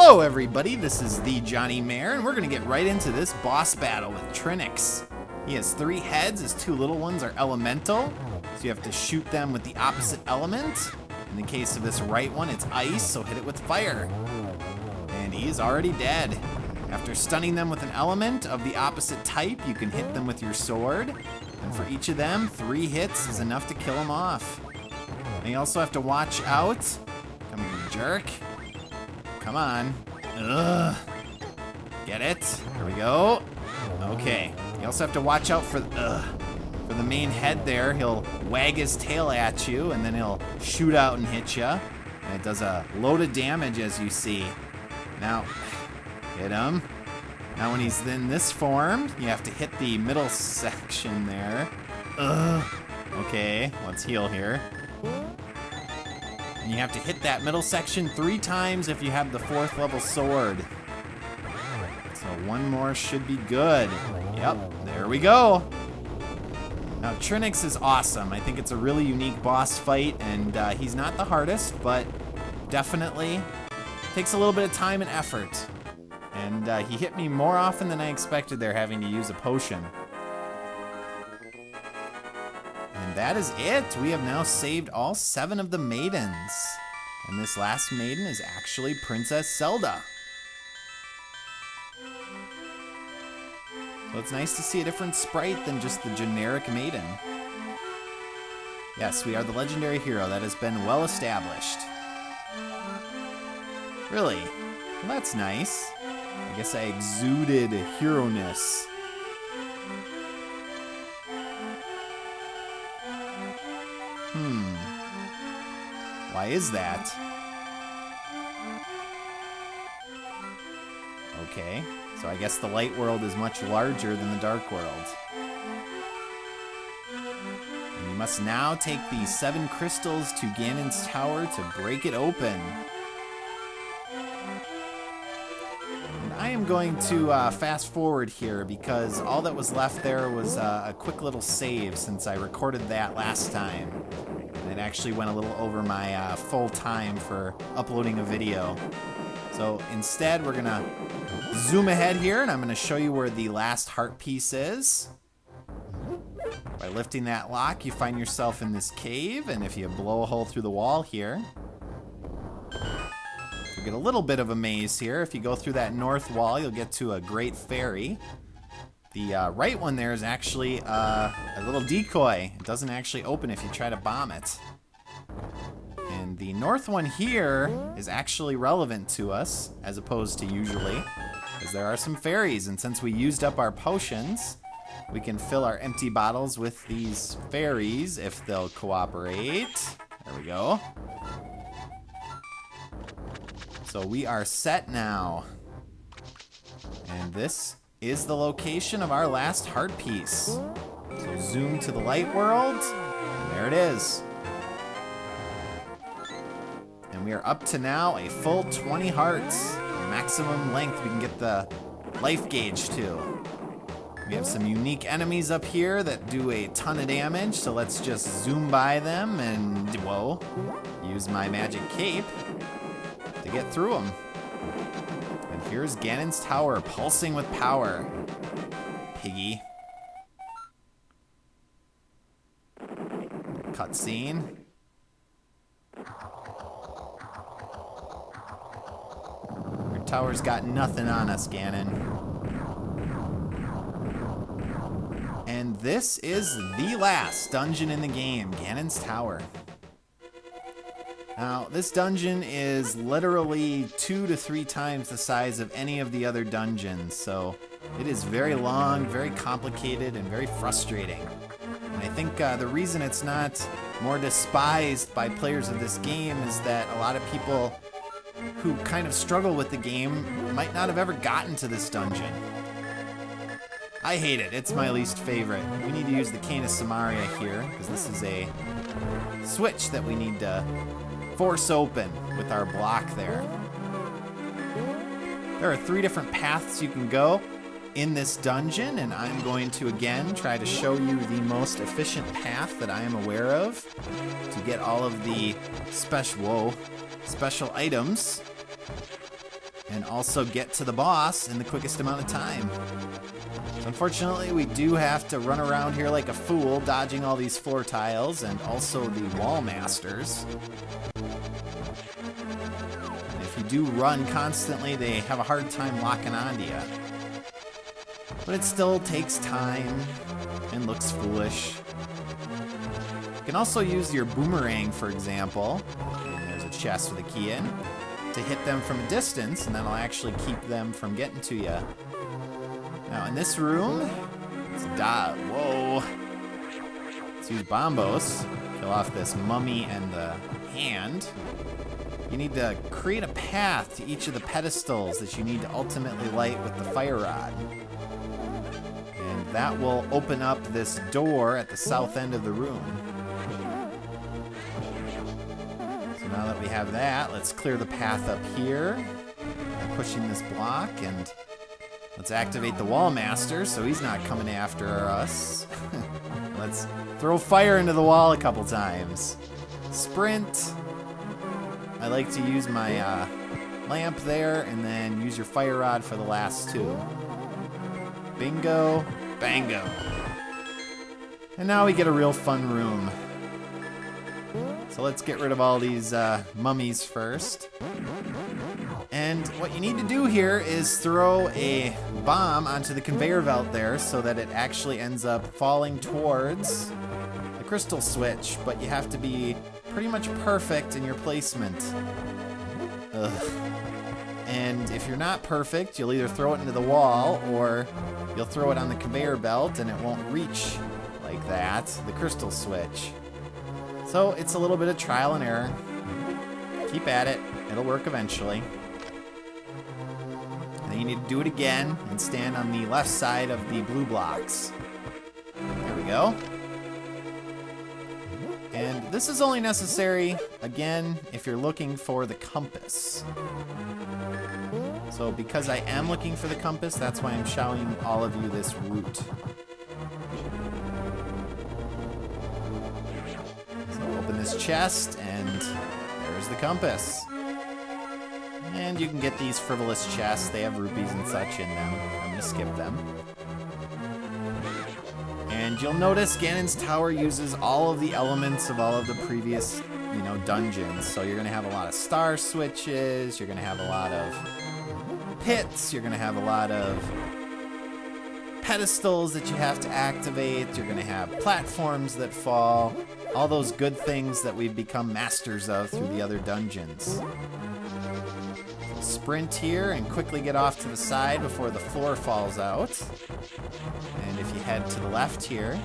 Hello everybody, this is the thejonnymar, and we're going to get right into this boss battle with Trinexx. He has 3 heads, his 2 little ones are elemental, so you have to shoot them with the opposite element. In the case of this right one, it's ice, so hit it with fire. And he is already dead. After stunning them with an element of the opposite type, you can hit them with your sword. And for each of them, 3 hits is enough to kill them off. And you also have to watch out. Come here, you jerk. Come on. Ugh. Get it? There we go. Okay. You also have to watch out for the main head there. He'll wag his tail at you, and then he'll shoot out and hit you. And it does a load of damage, as you see. Now, hit him. Now when he's in this form, you have to hit the middle section there. Ugh. Okay, let's heal here. And you have to hit that middle section 3 times if you have the 4th level sword. So 1 more should be good. Yep, there we go. Now Trinexx is awesome. I think it's a really unique boss fight, and he's not the hardest, but definitely takes a little bit of time and effort. And he hit me more often than I expected there, having to use a potion. And that is it. We have now saved all 7 of the maidens. And this last maiden is actually Princess Zelda. So it's nice to see a different sprite than just the generic maiden. Yes, we are the legendary hero. That has been well established. Really? Well, that's nice. I guess I exuded hero-ness. Why is that? Okay, so I guess the light world is much larger than the dark world. And you must now take the 7 crystals to Ganon's tower to break it open. And I am going to fast forward here because all that was left there was a quick little save since I recorded that last time. It actually went a little over my full time for uploading a video. So instead, we're gonna zoom ahead here, and I'm gonna show you where the last heart piece is. By lifting that lock, you find yourself in this cave, and if you blow a hole through the wall here, you get a little bit of a maze here. If you go through that north wall, you'll get to a great fairy. The right one there is actually a little decoy. It doesn't actually open if you try to bomb it. And the north one here is actually relevant to us, as opposed to usually, because there are some fairies, and since we used up our potions, we can fill our empty bottles with these fairies if they'll cooperate. There we go. So we are set now. And this is the location of our last heart piece. So zoom to the light world, and there it is. And we are up to now a full 20 hearts. The maximum length we can get the life gauge to. We have some unique enemies up here that do a ton of damage, so let's just zoom by them and, whoa, use my magic cape to get through them. And here's Ganon's tower pulsing with power. Piggy. Cutscene. Your tower's got nothing on us, Ganon. And this is the last dungeon in the game, Ganon's Tower. Now, this dungeon is literally 2 to 3 times the size of any of the other dungeons, so it is very long, very complicated, and very frustrating. And I think the reason it's not more despised by players of this game is that a lot of people who kind of struggle with the game might not have ever gotten to this dungeon. I hate it. It's my least favorite. We need to use the Cane of Samaria here, because this is a switch that we need to force open with our block there. There are 3 different paths you can go in this dungeon, and I'm going to again try to show you the most efficient path that I am aware of to get all of the special items. and also get to the boss in the quickest amount of time. So unfortunately, we do have to run around here like a fool, dodging all these floor tiles and also the wall masters. And if you do run constantly, they have a hard time locking onto you. But it still takes time and looks foolish. You can also use your boomerang, for example. And there's a chest with a key in. To hit them from a distance, and that'll actually keep them from getting to you. Now in this room, whoa. Let's use bombos. Kill off this mummy and the hand. You need to create a path to each of the pedestals that you need to ultimately light with the fire rod. And that will open up this door at the south end of the room. Now that we have that, let's clear the path up here by pushing this block, and let's activate the wall master so he's not coming after us. Let's throw fire into the wall a couple times. Sprint. I like to use my lamp there, and then use your fire rod for the last two. Bingo, bango. And now we get a real fun room. So let's get rid of all these mummies first. And what you need to do here is throw a bomb onto the conveyor belt there so that it actually ends up falling towards the crystal switch, but you have to be pretty much perfect in your placement. Ugh. And if you're not perfect, you'll either throw it into the wall or you'll throw it on the conveyor belt and it won't reach like that, the crystal switch. So it's a little bit of trial and error. Keep at it. It'll work eventually. And then you need to do it again and stand on the left side of the blue blocks. There we go. And this is only necessary, again, if you're looking for the compass. So because I am looking for the compass, that's why I'm showing all of you this route. Open this chest, and there's the compass. And you can get these frivolous chests. They have rupees and such in them. I'm going to skip them. And you'll notice Ganon's Tower uses all of the elements of all of the previous, dungeons. So you're going to have a lot of star switches. You're going to have a lot of pits. You're going to have a lot of pedestals that you have to activate. You're going to have platforms that fall. All those good things that we've become masters of through the other dungeons. So sprint here and quickly get off to the side before the floor falls out. And if you head to the left here,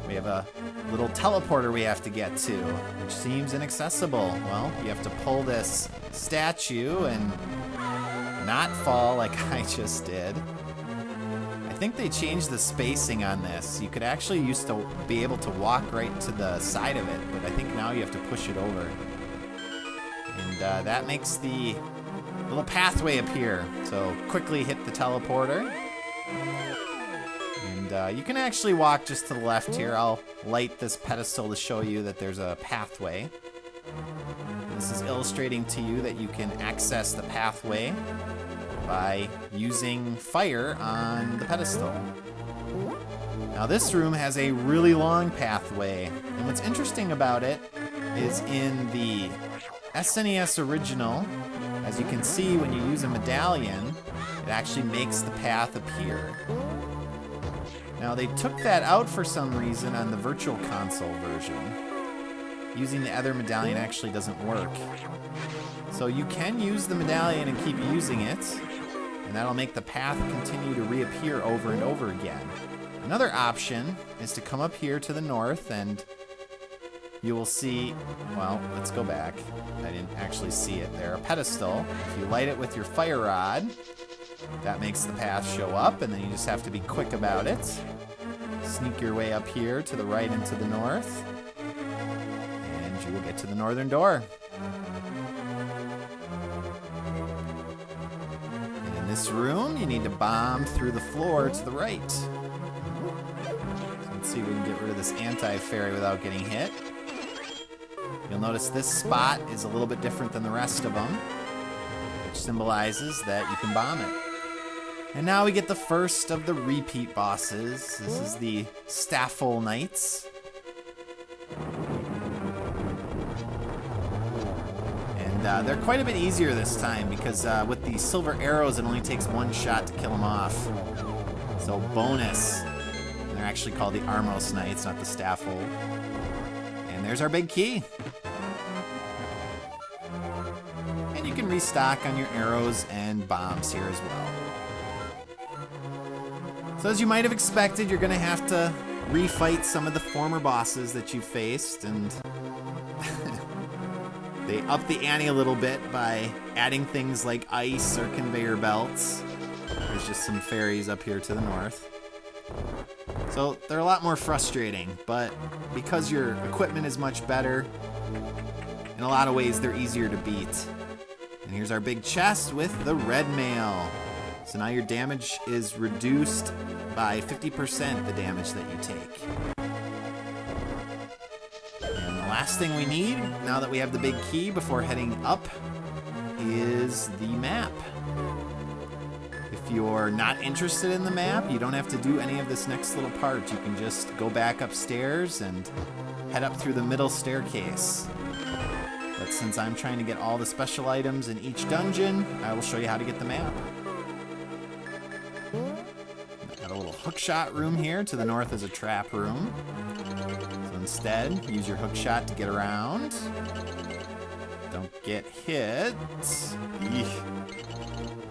we have a little teleporter we have to get to, which seems inaccessible. Well, you have to pull this statue and not fall like I just did. I think they changed the spacing on this. You could actually used to be able to walk right to the side of it, but I think now you have to push it over. And that makes the little pathway appear. So quickly hit the teleporter. And you can actually walk just to the left here. I'll light this pedestal to show you that there's a pathway. This is illustrating to you that you can access the pathway by using fire on the pedestal. Now this room has a really long pathway, and what's interesting about it is in the SNES original, as you can see when you use a medallion, it actually makes the path appear. Now they took that out for some reason on the Virtual Console version. Using the other medallion actually doesn't work. So you can use the medallion and keep using it, and that'll make the path continue to reappear over and over again. Another option is to come up here to the north, and you will see, well, let's go back. I didn't actually see it there. A pedestal. If you light it with your fire rod, that makes the path show up, and then you just have to be quick about it. Sneak your way up here to the right and to the north, and you will get to the northern door. In this room, you need to bomb through the floor to the right. So let's see if we can get rid of this anti-fairy without getting hit. You'll notice this spot is a little bit different than the rest of them, which symbolizes that you can bomb it. And now we get the first of the repeat bosses. This is the Staffel Knights. And they're quite a bit easier this time because with the silver arrows, it only takes one shot to kill them off. So bonus. And they're actually called the Armos Knights, not the Staffel. And there's our big key. And you can restock on your arrows and bombs here as well. So as you might have expected, you're going to have to refight some of the former bosses that you faced, and they up the ante a little bit by adding things like ice or conveyor belts. There's just some fairies up here to the north. So they're a lot more frustrating, but because your equipment is much better, in a lot of ways they're easier to beat. And here's our big chest with the red mail. So now your damage is reduced by 50%, the damage that you take. And the last thing we need, now that we have the big key before heading up, is the map. If you're not interested in the map, you don't have to do any of this next little part. You can just go back upstairs and head up through the middle staircase. But since I'm trying to get all the special items in each dungeon, I will show you how to get the map. Got a little hookshot room here. To the north is a trap room. So instead, use your hookshot to get around. Don't get hit. Eek.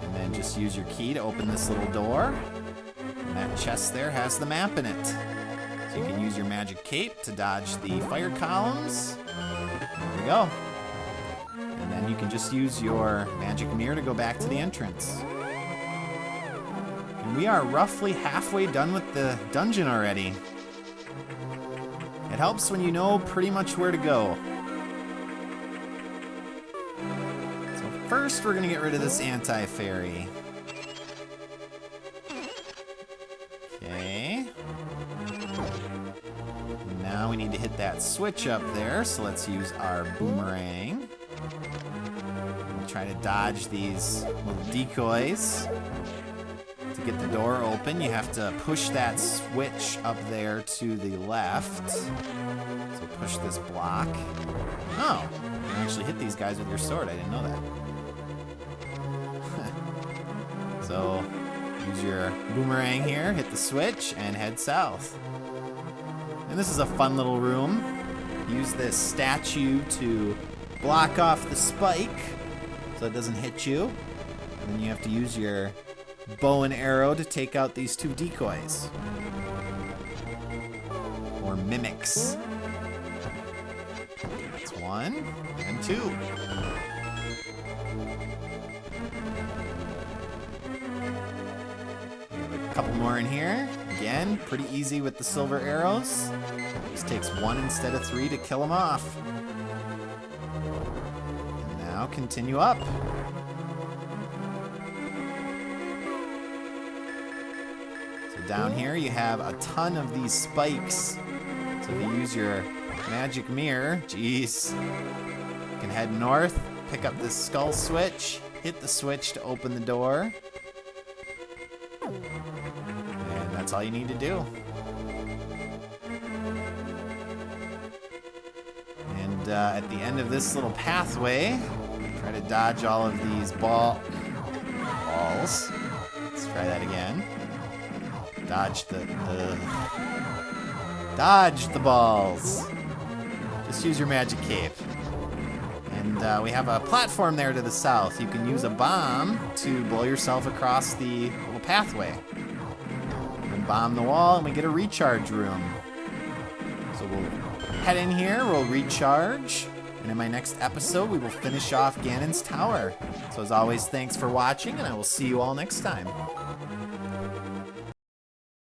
And then just use your key to open this little door. And that chest there has the map in it. So you can use your magic cape to dodge the fire columns. There we go. And then you can just use your magic mirror to go back to the entrance. And we are roughly halfway done with the dungeon already. It helps when you know pretty much where to go. So first we're gonna get rid of this anti-fairy. Okay. Now we need to hit that switch up there, so let's use our boomerang. We'll try to dodge these little decoys. To get the door open, you have to push that switch up there to the left. So push this block. Oh, you can actually hit these guys with your sword. I didn't know that. So use your boomerang here, hit the switch, and head south. And this is a fun little room. Use this statue to block off the spike so it doesn't hit you. And then you have to use your bow and arrow to take out these two decoys. Or mimics. That's one and two. A couple more in here. Again, pretty easy with the silver arrows. Just takes one instead of three to kill them off. And now continue up. Down here you have a ton of these spikes. So if you use your magic mirror, geez, you can head north, pick up this skull switch, hit the switch to open the door. And that's all you need to do. And at the end of this little pathway, try to dodge all of these balls. Let's try that again. Dodge the balls. Just use your magic cape. And we have a platform there to the south. You can use a bomb to blow yourself across the little pathway. And bomb the wall, and we get a recharge room. So we'll head in here, we'll recharge, and in my next episode, we will finish off Ganon's tower. So as always, thanks for watching, and I will see you all next time.